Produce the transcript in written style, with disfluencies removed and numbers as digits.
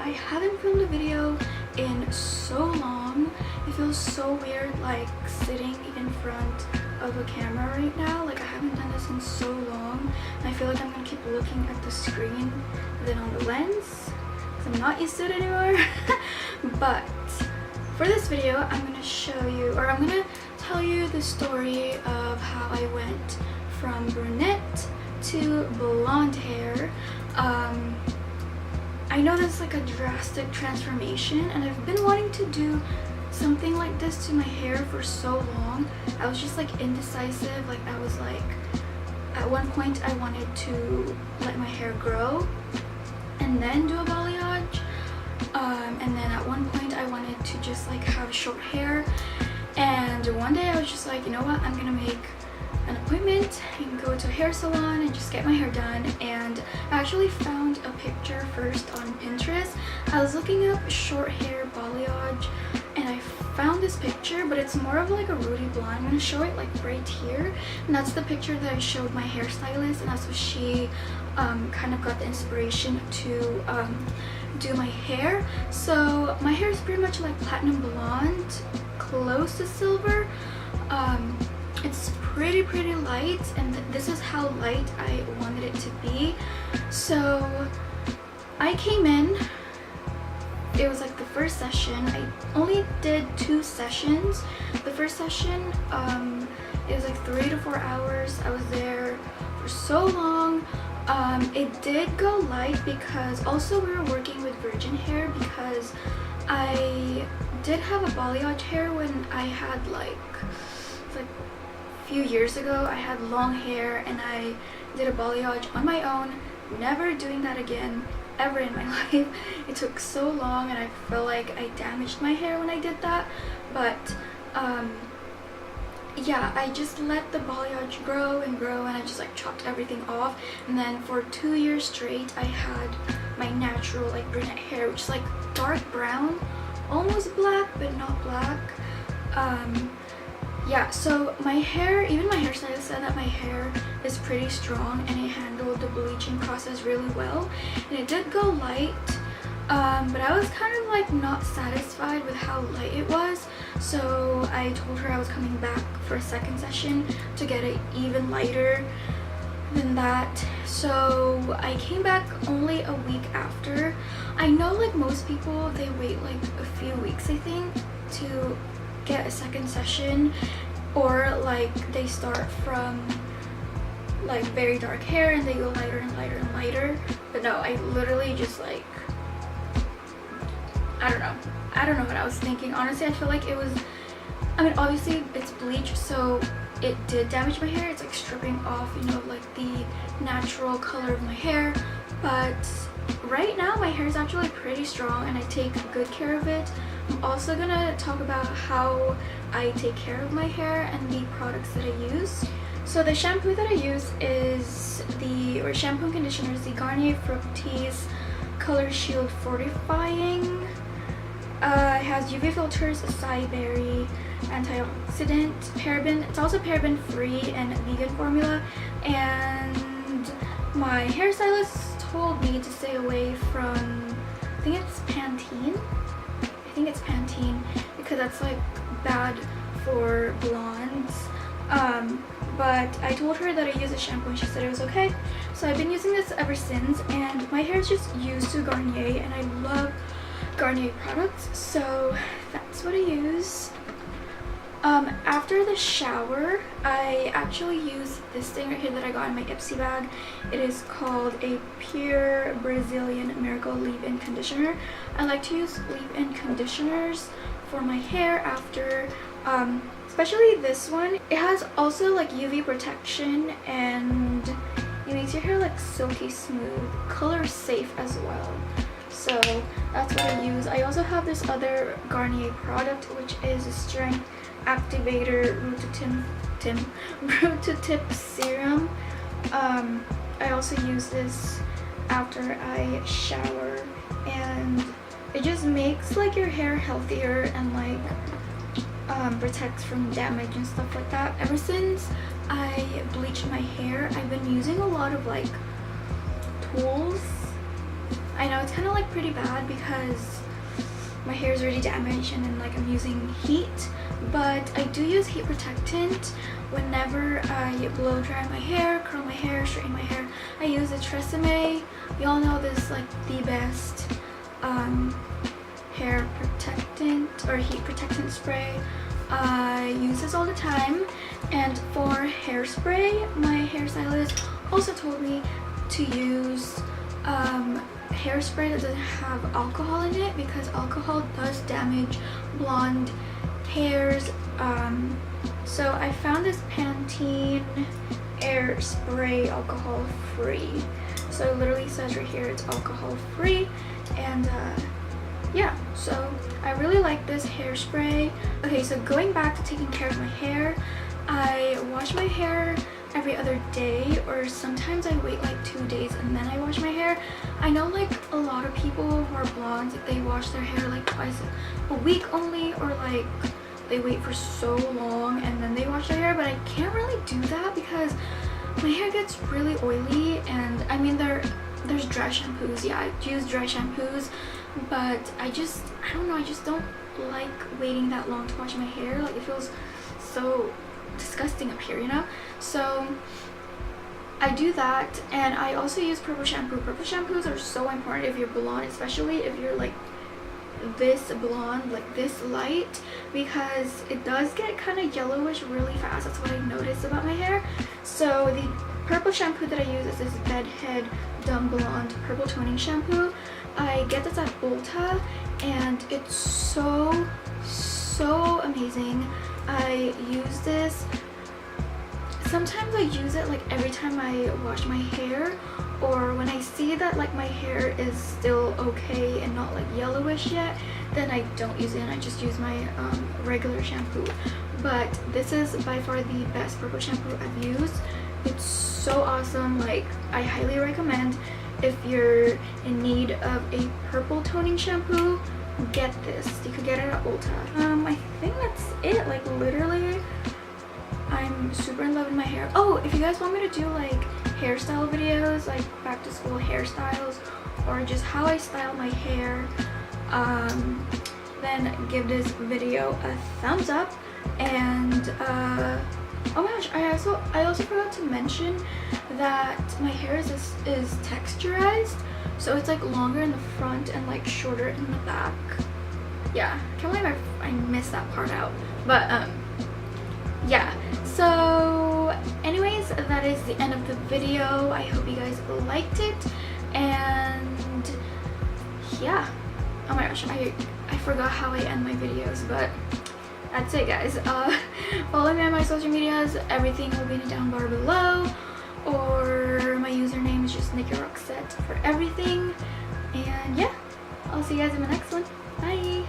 I haven't filmed a video in so long. It feels so weird like sitting in front of a camera right now. Like I haven't done this in so long, and I feel like I'm gonna keep looking at the screen than on the lens because I'm not used to it anymore. But for this video, I'm gonna show you, or I'm gonna tell you the story of how I went from brunette to blonde hair. I know that's like a drastic transformation, and I've been wanting to do something like this to my hair for so long. I was just like indecisive. Like I was like, at one point I wanted to let my hair grow and then do a balayage, and then at one point I wanted to just like have short hair. And one day I was just like, you know what, I'm gonna make an appointment and go to a hair salon and just get my hair done. And I actually found a picture first on Pinterest. I was looking up short hair balayage and I found this picture, but it's more of like a rooty blonde. I'm gonna show it like right here, and that's the picture that I showed my hairstylist, and that's what she kind of got the inspiration to do my hair. So my hair is pretty much like platinum blonde, close to silver. It's pretty light, and this is how light I wanted it to be. So I came in, it was like the first session. I only did 2 sessions. The first session, it was like 3 to 4 hours. I was there for so long. It did go light because also we were working with virgin hair, because I did have a balayage hair when I had like few years ago. I had long hair and I did a balayage on my own, never doing that again ever in my life. It took so long and I felt like I damaged my hair when I did that. But yeah, I just let the balayage grow and I just like chopped everything off. And then for 2 years straight I had my natural like brunette hair, which is like dark brown, almost black but not black. Yeah, so my hair, even my hairstylist said that my hair is pretty strong and it handled the bleaching process really well, and it did go light, but I was kind of like not satisfied with how light it was. So I told her I was coming back for a second session to get it even lighter than that. So I came back only a week after. I know like most people, they wait like a few weeks I think to get a second session, or like they start from like very dark hair and they go lighter and lighter and lighter. But no, I literally just like, I don't know what I was thinking. Honestly, I feel like it was, I mean obviously it's bleach, so it did damage my hair. It's like stripping off, you know, like the natural color of my hair. But right now my hair is actually pretty strong and I take good care of it. I'm also gonna talk about how I take care of my hair and the products that I use. So the shampoo that I use is shampoo and conditioner is the Garnier Fructis Color Shield Fortifying. It has UV filters, acai berry, antioxidant, paraben. It's also paraben free and vegan formula. And my hairstylist told me to stay away from, I think it's Pantene. Because that's like bad for blondes. But I told her that I use a shampoo and she said it was okay. So I've been using this ever since, and my hair is just used to Garnier, and I love Garnier products, so that's what I use. After the shower, I actually use this thing right here that I got in my Ipsy bag. It is called a Pure Brazilian Miracle Leave-In Conditioner. I like to use leave-in conditioners for my hair after, especially this one. It has also like UV protection and it makes your hair like silky smooth, color safe as well. So that's what I use. I also have this other Garnier product, which is a Strength Activator Root to Tip Serum. I also use this after I shower, and it just makes like your hair healthier and like protects from damage and stuff like that. Ever since I bleached my hair, I've been using a lot of like tools. I know it's kind of like pretty bad because my hair is already damaged and then like I'm using heat, but I do use heat protectant whenever I blow dry my hair, curl my hair, straighten my hair. I use the Tresemme. Y'all know this is like the best hair protectant or heat protectant spray. I use this all the time. And for hairspray, my hairstylist also told me to use hairspray that doesn't have alcohol in it because alcohol does damage blonde hairs. So I found this Pantene air spray alcohol free. So it literally says right here it's alcohol free, and yeah, so I really like this hairspray. Okay, so going back to taking care of my hair, I wash my hair every other day, or sometimes I wait like 2 days and then I wash my hair. I know like a lot of people who are blondes, they wash their hair like twice a week only, or like they wait for so long and then they wash their hair, but I can't really do that because my hair gets really oily. And I mean there's dry shampoos, yeah, I use dry shampoos, but I don't know, I just don't like waiting that long to wash my hair. Like it feels so disgusting up here, you know? So I do that, and I also use purple shampoo. Purple shampoos are so important if you're blonde, especially if you're like this blonde, like this light, because it does get kind of yellowish really fast. That's what I noticed about my hair. So the purple shampoo that I use is this Bedhead Dumb Blonde Purple Toning Shampoo. I get this at Ulta, and it's so amazing. I use this, sometimes I use it like every time I wash my hair, or when I see that like my hair is still okay and not like yellowish yet, then I don't use it and I just use my regular shampoo. But this is by far the best purple shampoo I've used. It's so awesome. Like I highly recommend, if you're in need of a purple toning shampoo, get this. You could get it at Ulta. I think that's it. Like literally I'm super in love with my hair. Oh, if you guys want me to do like hairstyle videos, like back to school hairstyles, or just how I style my hair, then give this video a thumbs up. And oh my gosh, I also forgot to mention that my hair is texturized, so it's like longer in the front and like shorter in the back. Yeah, can't believe I missed that part out. But yeah, so anyways, that is the end of the video. I hope you guys liked it, and yeah, oh my gosh, I forgot how I end my videos, but that's it, guys. Follow me on my social medias. Everything will be in the down bar below, or my username is just Nikki Roxette for everything. And yeah, I'll see you guys in the next one. Bye.